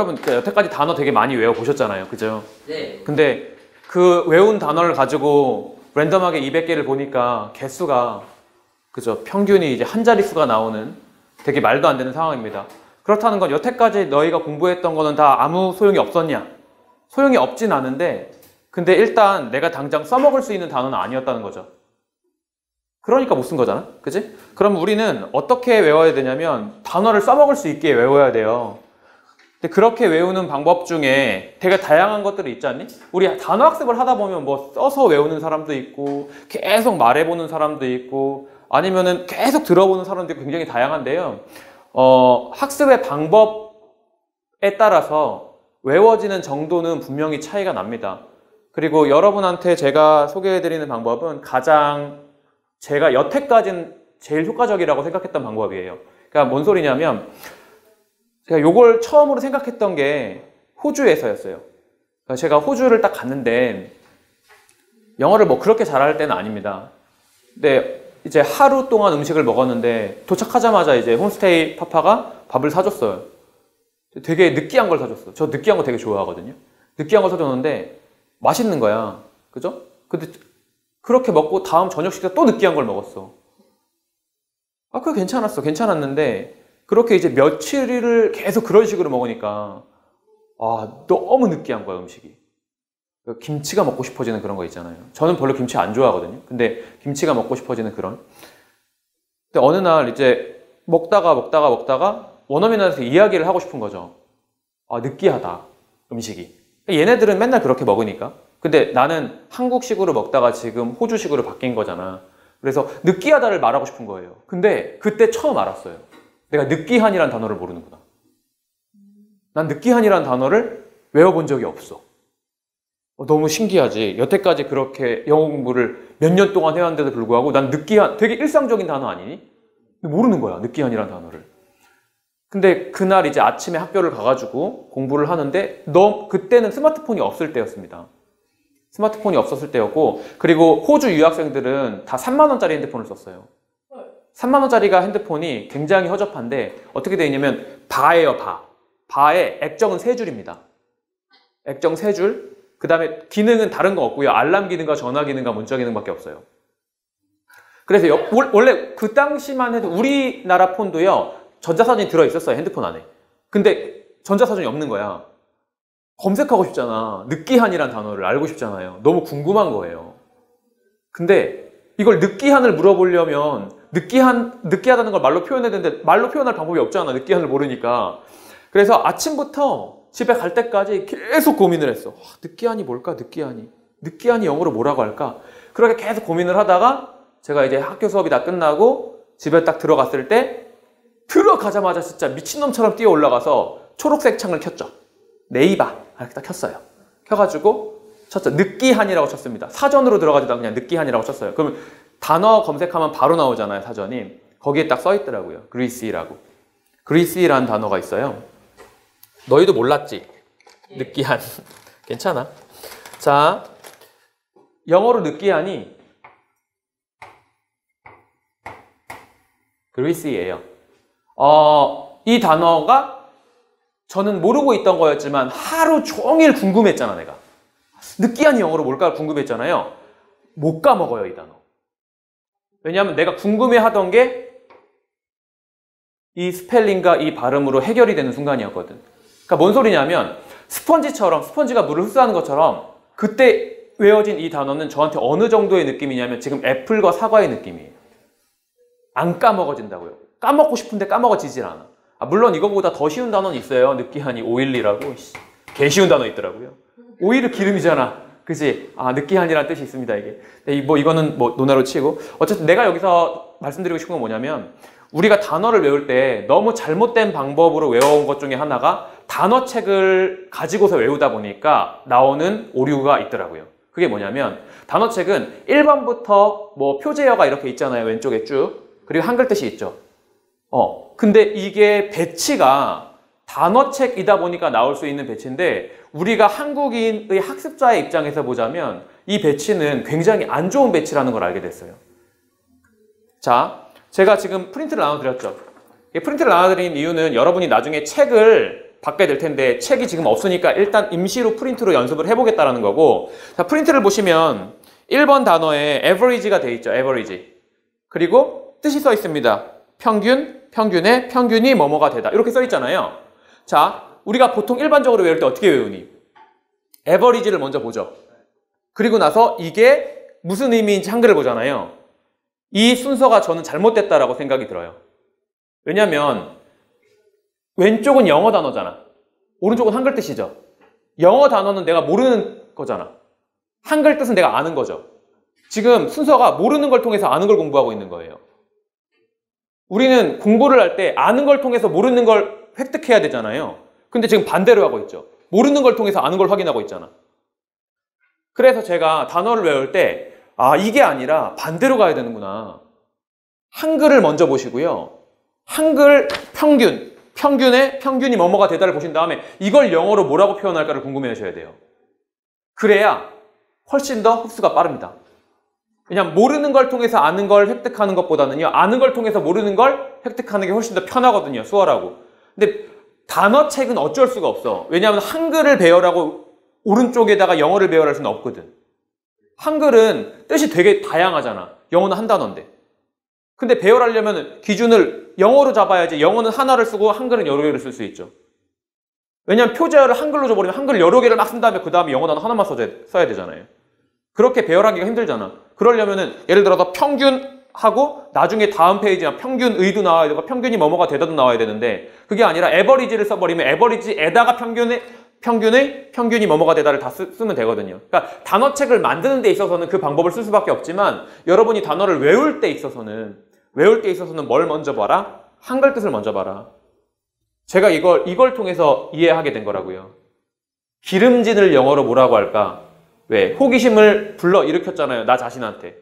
여러분 여태까지 단어 되게 많이 외워보셨잖아요. 그죠? 네. 근데 그 외운 단어를 가지고 랜덤하게 200개를 보니까 개수가 그죠? 평균이 이제 한 자릿수가 나오는 되게 말도 안 되는 상황입니다. 그렇다는 건 여태까지 너희가 공부했던 거는 다 아무 소용이 없었냐? 소용이 없진 않은데 근데 일단 내가 당장 써먹을 수 있는 단어는 아니었다는 거죠. 그러니까 못 쓴 거잖아. 그지? 그럼 우리는 어떻게 외워야 되냐면 단어를 써먹을 수 있게 외워야 돼요. 근데 그렇게 외우는 방법 중에 되게 다양한 것들이 있지 않니? 우리 단어 학습을 하다 보면 뭐 써서 외우는 사람도 있고 계속 말해보는 사람도 있고 아니면은 계속 들어보는 사람도 있고 굉장히 다양한데요. 학습의 방법에 따라서 외워지는 정도는 분명히 차이가 납니다. 그리고 여러분한테 제가 소개해드리는 방법은 가장 제가 여태까지는 제일 효과적이라고 생각했던 방법이에요. 그러니까 뭔 소리냐면 제가 요걸 처음으로 생각했던 게 호주에서였어요. 그러니까 제가 호주를 딱 갔는데 영어를 뭐 그렇게 잘할 때는 아닙니다. 근데 이제 하루 동안 음식을 먹었는데 도착하자마자 이제 홈스테이 파파가 밥을 사줬어요. 되게 느끼한 걸 사줬어. 저 느끼한 거 되게 좋아하거든요. 느끼한 걸 사줬는데 맛있는 거야. 그죠? 근데 그렇게 먹고 다음 저녁 식사 또 느끼한 걸 먹었어. 아, 그거 괜찮았어. 괜찮았는데 그렇게 이제 며칠을 계속 그런 식으로 먹으니까 아, 너무 느끼한 거야, 음식이. 김치가 먹고 싶어지는 그런 거 있잖아요. 저는 별로 김치 안 좋아하거든요. 근데 김치가 먹고 싶어지는 그런. 근데 어느 날 이제 먹다가 원어민한테 이야기를 하고 싶은 거죠. 아, 느끼하다, 음식이. 얘네들은 맨날 그렇게 먹으니까. 근데 나는 한국식으로 먹다가 지금 호주식으로 바뀐 거잖아. 그래서 느끼하다를 말하고 싶은 거예요. 근데 그때 처음 알았어요. 내가 느끼한이란 단어를 모르는구나. 난 느끼한이란 단어를 외워본 적이 없어. 너무 신기하지. 여태까지 그렇게 영어 공부를 몇 년 동안 해왔는데도 불구하고 난 느끼한, 되게 일상적인 단어 아니니? 모르는 거야, 느끼한이란 단어를. 근데 그날 이제 아침에 학교를 가가지고 공부를 하는데 그때는 스마트폰이 없을 때였습니다. 스마트폰이 없었을 때였고, 그리고 호주 유학생들은 다 3만 원짜리 핸드폰을 썼어요. 3만 원짜리가 핸드폰이 굉장히 허접한데 어떻게 되어 있냐면 바예요, 바. 바에 액정은 3줄입니다. 액정 3줄. 그 다음에 기능은 다른 거 없고요. 알람 기능과 전화 기능과 문자 기능밖에 없어요. 그래서 원래 그 당시만 해도 우리나라 폰도요, 전자사전이 들어있었어요, 핸드폰 안에. 근데 전자사전이 없는 거야. 검색하고 싶잖아. 느끼한이란 단어를 알고 싶잖아요. 너무 궁금한 거예요. 근데 이걸 느끼한을 물어보려면 느끼하다는 걸 말로 표현해야 되는데 말로 표현할 방법이 없잖아. 느끼한을 모르니까. 그래서 아침부터 집에 갈 때까지 계속 고민을 했어. 느끼한이 뭘까? 느끼한이 영어로 뭐라고 할까? 그렇게 계속 고민을 하다가 제가 이제 학교 수업이 다 끝나고 집에 딱 들어갔을 때 들어가자마자 진짜 미친놈처럼 뛰어 올라가서 초록색 창을 켰죠. 네이버 이렇게 딱 켰어요. 켜가지고 쳤죠. 느끼한이라고 쳤습니다. 사전으로 들어가지도 그냥 느끼한이라고 쳤어요. 그러면 단어 검색하면 바로 나오잖아요, 사전이. 거기에 딱 써있더라고요. greasy라고. greasy라는 단어가 있어요. 너희도 몰랐지? 느끼한. 괜찮아. 자, 영어로 느끼한이 greasy예요. 이 단어가 저는 모르고 있던 거였지만 하루 종일 궁금했잖아, 내가. 느끼한 영어로 뭘까 궁금했잖아요. 못 까먹어요, 이 단어. 왜냐하면 내가 궁금해하던 게 이 스펠링과 이 발음으로 해결이 되는 순간이었거든. 그러니까 뭔 소리냐면 스펀지처럼, 스펀지가 물을 흡수하는 것처럼 그때 외워진 이 단어는 저한테 어느 정도의 느낌이냐면 지금 애플과 사과의 느낌이에요. 안 까먹어진다고요. 까먹고 싶은데 까먹어지질 않아. 물론 이거보다 더 쉬운 단어는 있어요. 느끼한이 오일리라고. 개 쉬운 단어 있더라고요. 오일은 기름이잖아. 그치? 느끼한이라는 뜻이 있습니다, 이게. 이거는 논외로 치고. 어쨌든 내가 여기서 말씀드리고 싶은 건 뭐냐면 우리가 단어를 외울 때 너무 잘못된 방법으로 외워온 것 중에 하나가 단어책을 가지고서 외우다 보니까 나오는 오류가 있더라고요. 그게 뭐냐면 단어책은 1번부터 표제어가 이렇게 있잖아요. 왼쪽에 쭉. 그리고 한글 뜻이 있죠. 근데 이게 배치가 단어책이다 보니까 나올 수 있는 배치인데 우리가 한국인의 학습자의 입장에서 보자면 이 배치는 굉장히 안 좋은 배치라는 걸 알게 됐어요. 자, 제가 지금 프린트를 나눠드렸죠. 프린트를 나눠드린 이유는 여러분이 나중에 책을 받게 될 텐데 책이 지금 없으니까 일단 임시로 프린트로 연습을 해보겠다라는 거고, 자, 프린트를 보시면 1번 단어에 average가 돼 있죠. average. 그리고 뜻이 써 있습니다. 평균, 평균의 평균이 뭐뭐가 되다. 이렇게 써 있잖아요. 자, 우리가 보통 일반적으로 외울 때 어떻게 외우니? average를 먼저 보죠. 그리고 나서 이게 무슨 의미인지 한글을 보잖아요. 이 순서가 저는 잘못됐다라고 생각이 들어요. 왜냐면 왼쪽은 영어 단어잖아. 오른쪽은 한글 뜻이죠. 영어 단어는 내가 모르는 거잖아. 한글 뜻은 내가 아는 거죠. 지금 순서가 모르는 걸 통해서 아는 걸 공부하고 있는 거예요. 우리는 공부를 할 때 아는 걸 통해서 모르는 걸 획득해야 되잖아요. 근데 지금 반대로 하고 있죠. 모르는 걸 통해서 아는 걸 확인하고 있잖아. 그래서 제가 단어를 외울 때 이게 아니라 반대로 가야 되는구나. 한글을 먼저 보시고요. 한글 평균, 평균의 평균이 뭐뭐가 되다를 보신 다음에 이걸 영어로 뭐라고 표현할까를 궁금해 하셔야 돼요. 그래야 훨씬 더 흡수가 빠릅니다. 왜냐하면 모르는 걸 통해서 아는 걸 획득하는 것보다는요, 아는 걸 통해서 모르는 걸 획득하는 게 훨씬 더 편하거든요, 수월하고. 근데 단어책은 어쩔 수가 없어. 왜냐하면 한글을 배열하고 오른쪽에다가 영어를 배열할 수는 없거든. 한글은 뜻이 되게 다양하잖아. 영어는 한 단어인데. 근데 배열하려면 기준을 영어로 잡아야지. 영어는 하나를 쓰고 한글은 여러 개를 쓸 수 있죠. 왜냐하면 표제어를 한글로 줘버리면 한글 여러 개를 막 쓴 다음에 그 다음에 영어 단어 하나만 써야 되잖아요. 그렇게 배열하기가 힘들잖아. 그러려면은 예를 들어서 평균하고 나중에 다음 페이지나 평균의도 나와야 되고 평균이 뭐뭐가 되다도 나와야 되는데 그게 아니라 에버리지를 써버리면 에버리지에다가 평균이 뭐뭐가 되다를 다 쓰면 되거든요. 그러니까 단어책을 만드는 데 있어서는 그 방법을 쓸 수밖에 없지만 여러분이 단어를 외울 때 있어서는 뭘 먼저 봐라? 한글 뜻을 먼저 봐라. 제가 이걸 통해서 이해하게 된 거라고요. 기름진을 영어로 뭐라고 할까? 왜? 호기심을 불러일으켰잖아요. 나 자신한테.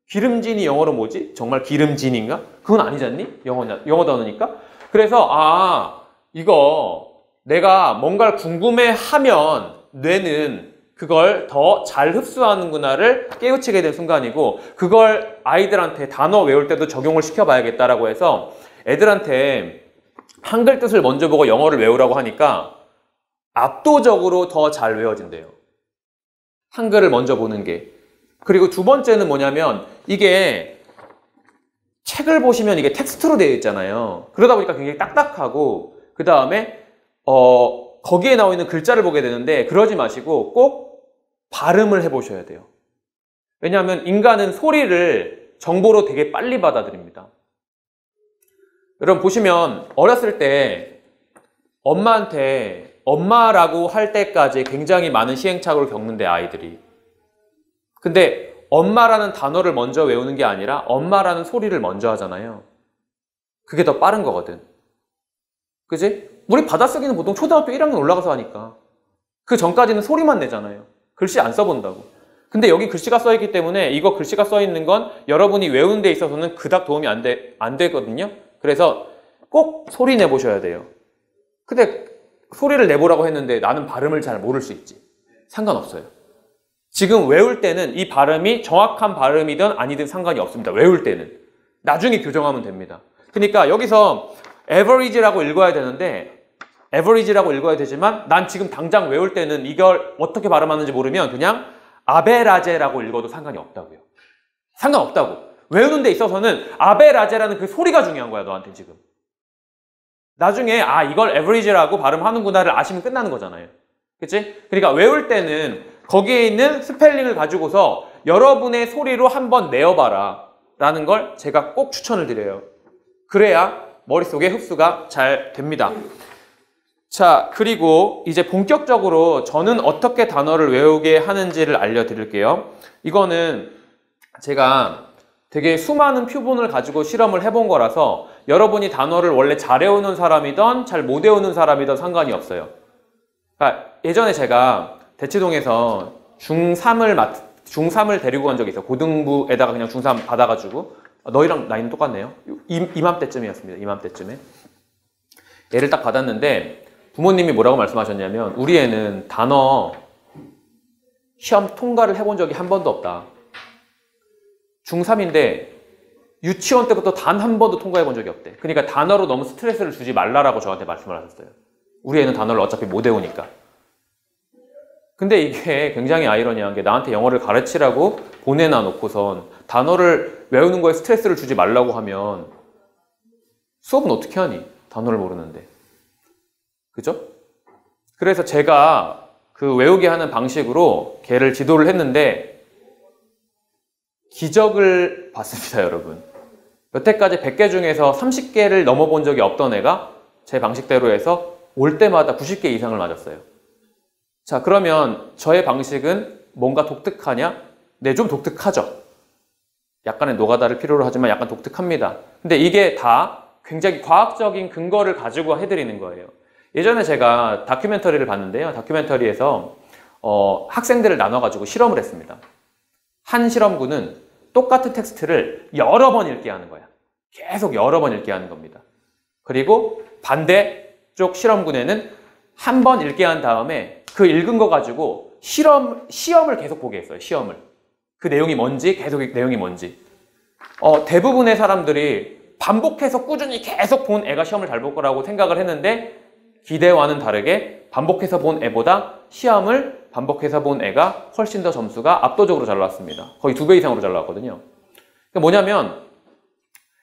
기름진이 영어로 뭐지? 정말 기름진인가? 그건 아니잖니? 영어 단어니까? 그래서 이거 내가 뭔가를 궁금해하면 뇌는 그걸 더 잘 흡수하는구나를 깨우치게 된 순간이고 그걸 아이들한테 단어 외울 때도 적용을 시켜봐야겠다라고 해서 애들한테 한글 뜻을 먼저 보고 영어를 외우라고 하니까 압도적으로 더 잘 외워진대요. 한글을 먼저 보는 게. 그리고 두 번째는 뭐냐면 이게 책을 보시면 이게 텍스트로 되어 있잖아요. 그러다 보니까 굉장히 딱딱하고 그 다음에 거기에 나와 있는 글자를 보게 되는데 그러지 마시고 꼭 발음을 해보셔야 돼요. 왜냐하면 인간은 소리를 정보로 되게 빨리 받아들입니다. 여러분 보시면 어렸을 때 엄마한테 엄마라고 할 때까지 굉장히 많은 시행착오를 겪는데 아이들이. 근데 엄마라는 단어를 먼저 외우는 게 아니라 엄마라는 소리를 먼저 하잖아요. 그게 더 빠른 거거든. 그지? 우리 받아쓰기는 보통 초등학교 1학년 올라가서 하니까. 그 전까지는 소리만 내잖아요. 글씨 안 써본다고. 근데 여기 글씨가 써있기 때문에 이거 글씨가 써있는 건 여러분이 외우는 데 있어서는 그닥 도움이 안 되거든요. 그래서 꼭 소리 내보셔야 돼요. 근데 소리를 내보라고 했는데 나는 발음을 잘 모를 수 있지. 상관없어요. 지금 외울 때는 이 발음이 정확한 발음이든 아니든 상관이 없습니다. 외울 때는. 나중에 교정하면 됩니다. 그러니까 여기서 average라고 읽어야 되는데 average라고 읽어야 되지만 난 지금 당장 외울 때는 이걸 어떻게 발음하는지 모르면 그냥 아베라제라고 읽어도 상관이 없다고요. 상관없다고. 외우는 데 있어서는 아베라제라는 그 소리가 중요한 거야, 너한테 지금. 나중에 이걸 average라고 발음하는구나를 아시면 끝나는 거잖아요. 그치? 그러니까 외울 때는 거기에 있는 스펠링을 가지고서 여러분의 소리로 한번 내어봐라 라는 걸 제가 꼭 추천을 드려요. 그래야 머릿속에 흡수가 잘 됩니다. 자, 그리고 이제 본격적으로 저는 어떻게 단어를 외우게 하는지를 알려드릴게요. 이거는 제가 되게 수많은 표본을 가지고 실험을 해본 거라서 여러분이 단어를 원래 잘 외우는 사람이든 잘 못 외우는 사람이든 상관이 없어요. 그러니까 예전에 제가 대치동에서 중3을 데리고 간 적이 있어요. 고등부에다가 그냥 중3 받아가지고. 너희랑 나이는 똑같네요. 이맘때쯤이었습니다. 이맘때쯤에. 애를 딱 받았는데 부모님이 뭐라고 말씀하셨냐면 우리 애는 단어 시험 통과를 해본 적이 한 번도 없다. 중3인데 유치원 때부터 단 한 번도 통과해 본 적이 없대. 그러니까 단어로 너무 스트레스를 주지 말라라고 저한테 말씀을 하셨어요. 우리 애는 단어를 어차피 못 외우니까. 근데 이게 굉장히 아이러니한 게 나한테 영어를 가르치라고 보내놔 놓고선 단어를 외우는 거에 스트레스를 주지 말라고 하면 수업은 어떻게 하니? 단어를 모르는데. 그죠? 그래서 제가 그 외우게 하는 방식으로 걔를 지도를 했는데 기적을 봤습니다, 여러분. 여태까지 100개 중에서 30개를 넘어본 적이 없던 애가 제 방식대로 해서 올 때마다 90개 이상을 맞았어요. 자, 그러면 저의 방식은 뭔가 독특하냐? 네, 좀 독특하죠. 약간의 노가다를 필요로 하지만 약간 독특합니다. 근데 이게 다 굉장히 과학적인 근거를 가지고 해드리는 거예요. 예전에 제가 다큐멘터리를 봤는데요. 다큐멘터리에서 학생들을 나눠가지고 실험을 했습니다. 한 실험군은 똑같은 텍스트를 여러 번 읽게 하는 거야. 계속 여러 번 읽게 하는 겁니다. 그리고 반대쪽 실험군에는 한 번 읽게 한 다음에 그 읽은 거 가지고 시험을 계속 보게 했어요. 시험을. 그 내용이 뭔지, 계속 내용이 뭔지. 대부분의 사람들이 반복해서 꾸준히 계속 본 애가 시험을 잘 볼 거라고 생각을 했는데 기대와는 다르게 반복해서 본 애보다 시험을 반복해서 본 애가 훨씬 더 점수가 압도적으로 잘 나왔습니다. 거의 2배 이상으로 잘 나왔거든요. 그러니까 뭐냐면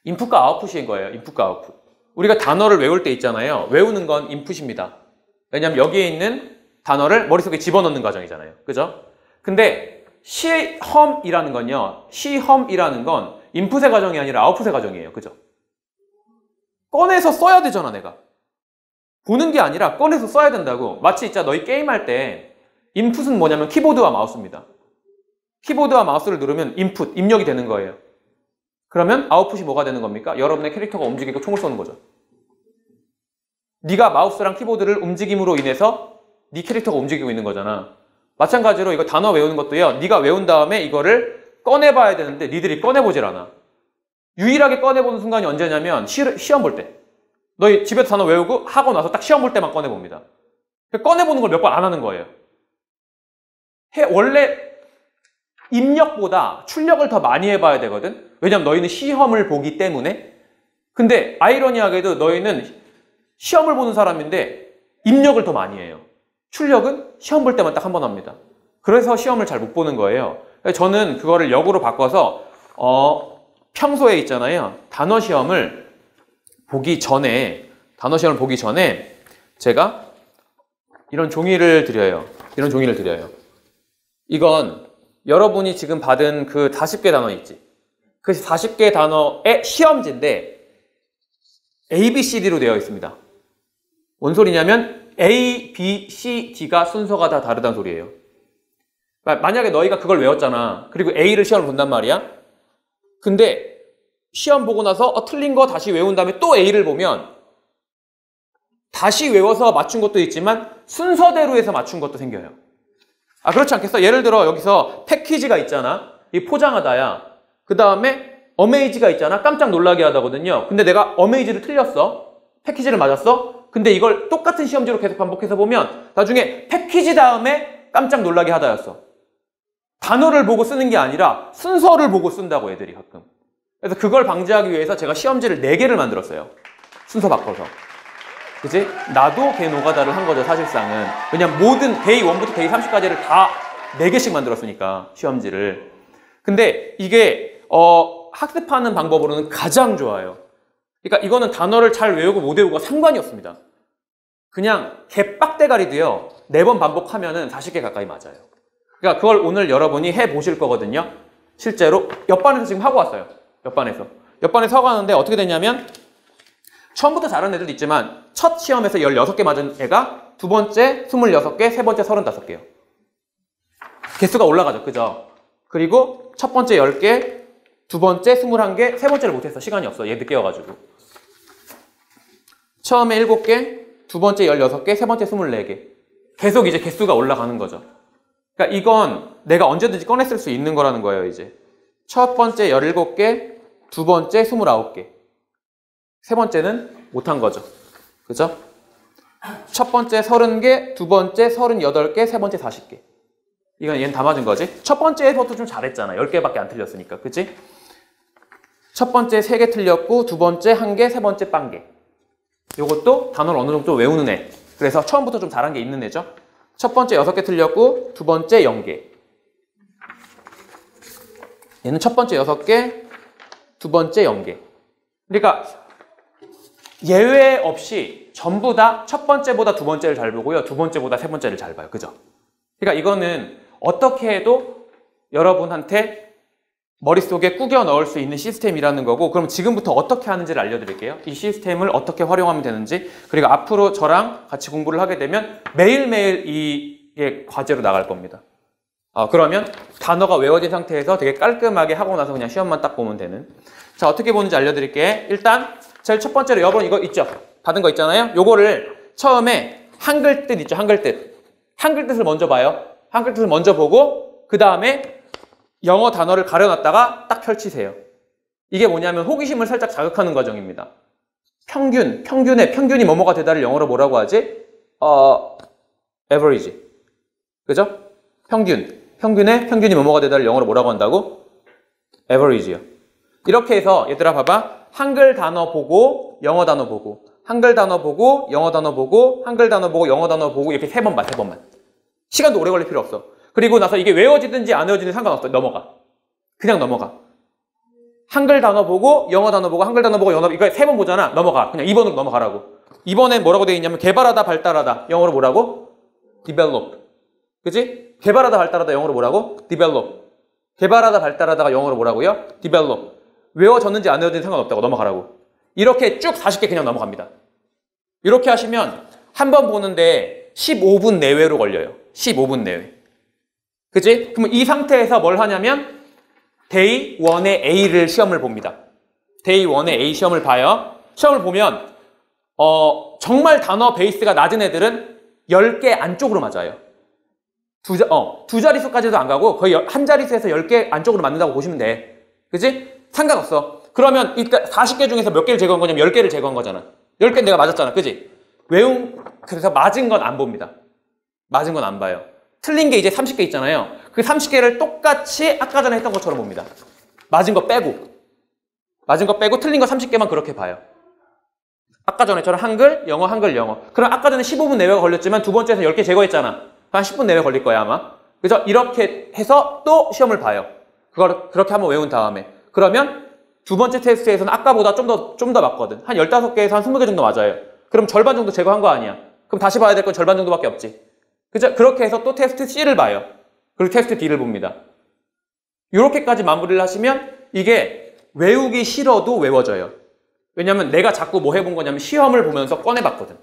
인풋과 아웃풋인 거예요. 인풋과 아웃풋. 우리가 단어를 외울 때 있잖아요. 외우는 건 인풋입니다. 왜냐하면 여기에 있는 단어를 머릿속에 집어넣는 과정이잖아요. 그죠? 근데 시험이라는 건요. 시험이라는 건 인풋의 과정이 아니라 아웃풋의 과정이에요. 그죠? 꺼내서 써야 되잖아, 내가. 보는 게 아니라 꺼내서 써야 된다고. 마치 진짜 너희 게임할 때 인풋은 뭐냐면 키보드와 마우스입니다. 키보드와 마우스를 누르면 인풋, 입력이 되는 거예요. 그러면 아웃풋이 뭐가 되는 겁니까? 여러분의 캐릭터가 움직이고 총을 쏘는 거죠. 네가 마우스랑 키보드를 움직임으로 인해서 네 캐릭터가 움직이고 있는 거잖아. 마찬가지로 이거 단어 외우는 것도요. 네가 외운 다음에 이거를 꺼내봐야 되는데 니들이 꺼내보질 않아. 유일하게 꺼내보는 순간이 언제냐면 시험 볼 때. 너희 집에서 단어 외우고 하고 나서 딱 시험 볼 때만 꺼내봅니다. 꺼내보는 걸 몇 번 안 하는 거예요. 원래 입력보다 출력을 더 많이 해봐야 되거든. 왜냐면 너희는 시험을 보기 때문에. 근데 아이러니하게도 너희는 시험을 보는 사람인데 입력을 더 많이 해요. 출력은 시험 볼 때만 딱 한 번 합니다. 그래서 시험을 잘 못 보는 거예요. 저는 그거를 역으로 바꿔서 평소에 있잖아요. 단어 시험을 보기 전에 제가 이런 종이를 드려요. 이런 종이를 드려요. 이건 여러분이 지금 받은 그 40개 단어 있지? 그 40개 단어의 시험지인데 A, B, C, D로 되어 있습니다. 뭔 소리냐면 A, B, C, D가 순서가 다 다르다는 소리예요. 만약에 너희가 그걸 외웠잖아. 그리고 A를 시험을 본단 말이야. 근데 시험 보고 나서 틀린 거 다시 외운 다음에 또 A를 보면 다시 외워서 맞춘 것도 있지만 순서대로 해서 맞춘 것도 생겨요. 그렇지 않겠어? 예를 들어 여기서 패키지가 있잖아. 이 포장하다야. 그 다음에 어메이지가 있잖아. 깜짝 놀라게 하다거든요. 근데 내가 어메이지를 틀렸어. 패키지를 맞았어. 근데 이걸 똑같은 시험지로 계속 반복해서 보면 나중에 패키지 다음에 깜짝 놀라게 하다였어. 단어를 보고 쓰는 게 아니라 순서를 보고 쓴다고 애들이 가끔. 그래서 그걸 방지하기 위해서 제가 시험지를 4개를 만들었어요. 순서 바꿔서. 그치? 나도 걔 노가다를 한 거죠, 사실상은. 왜냐면 모든 데이 1부터 데이 30까지를 다 4개씩 만들었으니까, 시험지를. 근데 이게 학습하는 방법으로는 가장 좋아요. 그러니까 이거는 단어를 잘 외우고 못 외우고가 상관이 없습니다. 그냥 개빡대가리도요, 4번 반복하면은 40개 가까이 맞아요. 그러니까 그걸 오늘 여러분이 해보실 거거든요. 실제로 옆반에서 지금 하고 왔어요. 옆반에서 하고 왔는데 어떻게 됐냐면 처음부터 잘하는 애들도 있지만 첫 시험에서 16개 맞은 애가 두 번째 26개, 세 번째 35개요. 개수가 올라가죠. 그죠? 그리고 첫 번째 10개, 두 번째 21개, 세 번째를 못했어. 시간이 없어. 얘 늦게 와가지고. 처음에 7개, 두 번째 16개, 세 번째 24개. 계속 이제 개수가 올라가는 거죠. 그러니까 이건 내가 언제든지 꺼냈을 수 있는 거라는 거예요, 이제. 첫 번째 17개, 두 번째 29개. 세 번째는 못한 거죠. 그죠? 첫 번째 30개, 두 번째 38개, 세 번째 40개. 이건 얘는 다 맞은 거지? 첫 번째부터 좀 잘했잖아. 10개밖에 안 틀렸으니까. 그치? 첫 번째 3개 틀렸고, 두 번째 1개, 세 번째 0개. 요것도 단어를 어느 정도 외우는 애. 그래서 처음부터 좀 잘한 게 있는 애죠. 첫 번째 6개 틀렸고 두 번째 0개. 얘는 첫 번째 6개, 두 번째 0개. 그러니까 예외 없이 전부 다 첫 번째보다 두 번째를 잘 보고요. 두 번째보다 세 번째를 잘 봐요. 그죠? 그러니까 이거는 어떻게 해도 여러분한테 머릿속에 꾸겨 넣을 수 있는 시스템이라는 거고, 그럼 지금부터 어떻게 하는지를 알려드릴게요. 이 시스템을 어떻게 활용하면 되는지, 그리고 앞으로 저랑 같이 공부를 하게 되면 매일매일 이게 과제로 나갈 겁니다. 그러면 단어가 외워진 상태에서 되게 깔끔하게 하고 나서 그냥 시험만 딱 보면 되는. 자, 어떻게 보는지 알려드릴게. 일단 제일 첫 번째로 여러분 이거 있죠? 받은 거 있잖아요? 요거를 처음에 한글 뜻 있죠? 한글 뜻. 한글 뜻을 먼저 봐요. 한글 뜻을 먼저 보고 그 다음에 영어 단어를 가려놨다가 딱 펼치세요. 이게 뭐냐면 호기심을 살짝 자극하는 과정입니다. 평균이 뭐뭐가 되다를 영어로 뭐라고 하지? average. 그죠? 평균이 뭐뭐가 되다를 영어로 뭐라고 한다고? average요. 이렇게 해서 얘들아 봐봐. 한글 단어 보고 영어 단어 보고 한글 단어 보고 영어 단어 보고 한글 단어 보고 영어 단어 보고 이렇게 3번 봐. 3번만. 시간도 오래 걸릴 필요 없어. 그리고 나서 이게 외워지든지 안 외워지든지 상관없어. 넘어가. 그냥 넘어가. 한글 단어 보고 영어 단어 보고 한글 단어 보고 영어 단어 이거 3번 보잖아. 넘어가. 그냥 2번으로 넘어가라고. 2번엔 뭐라고 되어 있냐면 개발하다 발달하다. 영어로 뭐라고? develop. 그치? 개발하다 발달하다 영어로 뭐라고? develop. 개발하다 발달하다가 영어로 뭐라고요? develop. 외워졌는지 안 외워졌는지 상관없다고 넘어가라고. 이렇게 쭉 40개 그냥 넘어갑니다. 이렇게 하시면 한 번 보는데 15분 내외로 걸려요. 15분 내외. 그치? 그럼 이 상태에서 뭘 하냐면 데이 1의 A를 시험을 봅니다. 데이 1의 A 시험을 봐요. 시험을 보면 정말 단어 베이스가 낮은 애들은 10개 안쪽으로 맞아요. 두 자릿수까지도 안 가고 거의 한 자릿수에서 10개 안쪽으로 맞는다고 보시면 돼. 그치? 상관없어. 그러면 일단 40개 중에서 몇 개를 제거한 거냐면 10개를 제거한 거잖아. 10개 내가 맞았잖아. 그치? 그래서 맞은 건 안 봅니다. 맞은 건 안 봐요. 틀린 게 이제 30개 있잖아요. 그 30개를 똑같이 아까 전에 했던 것처럼 봅니다. 맞은 거 빼고 틀린 거 30개만 그렇게 봐요. 아까 전에처럼 한글, 영어. 그럼 아까 전에 15분 내외가 걸렸지만 두 번째에서 10개 제거했잖아. 한 10분 내외 걸릴 거야 아마. 그래서 이렇게 해서 또 시험을 봐요. 그걸 그렇게 한번 외운 다음에. 그러면 두 번째 테스트에서는 아까보다 좀 더 맞거든. 한 15개에서 한 20개 정도 맞아요. 그럼 절반 정도 제거한 거 아니야. 그럼 다시 봐야 될 건 절반 정도밖에 없지. 그죠? 그렇게 해서 또 테스트 C를 봐요. 그리고 테스트 D를 봅니다. 이렇게까지 마무리를 하시면 이게 외우기 싫어도 외워져요. 왜냐면 내가 자꾸 뭐 해본 거냐면 시험을 보면서 꺼내봤거든.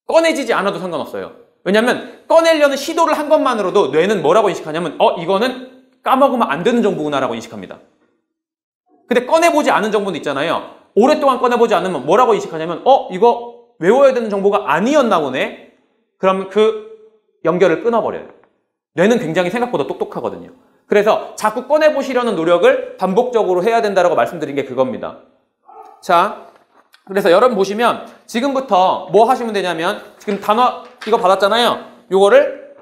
꺼내지지 않아도 상관없어요. 왜냐면 꺼내려는 시도를 한 것만으로도 뇌는 뭐라고 인식하냐면 이거는 까먹으면 안 되는 정보구나 라고 인식합니다. 근데 꺼내보지 않은 정보도 있잖아요. 오랫동안 꺼내보지 않으면 뭐라고 인식하냐면 이거 외워야 되는 정보가 아니었나 보네. 그럼 그 연결을 끊어버려요. 뇌는 굉장히 생각보다 똑똑하거든요. 그래서 자꾸 꺼내보시려는 노력을 반복적으로 해야 된다고 말씀드린 게 그겁니다. 자, 그래서 여러분 보시면 지금부터 뭐 하시면 되냐면 지금 단어 이거 받았잖아요. 요거를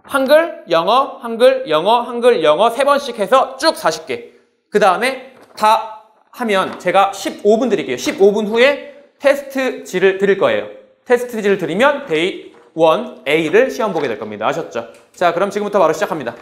한글, 영어, 한글, 영어, 한글, 영어 3번씩 해서 쭉 40개. 그 다음에 다 하면 제가 15분 드릴게요. 15분 후에 테스트지를 드릴 거예요. 테스트지를 드리면 데이 1A를 시험 보게 될 겁니다. 아셨죠? 자, 그럼 지금부터 바로 시작합니다.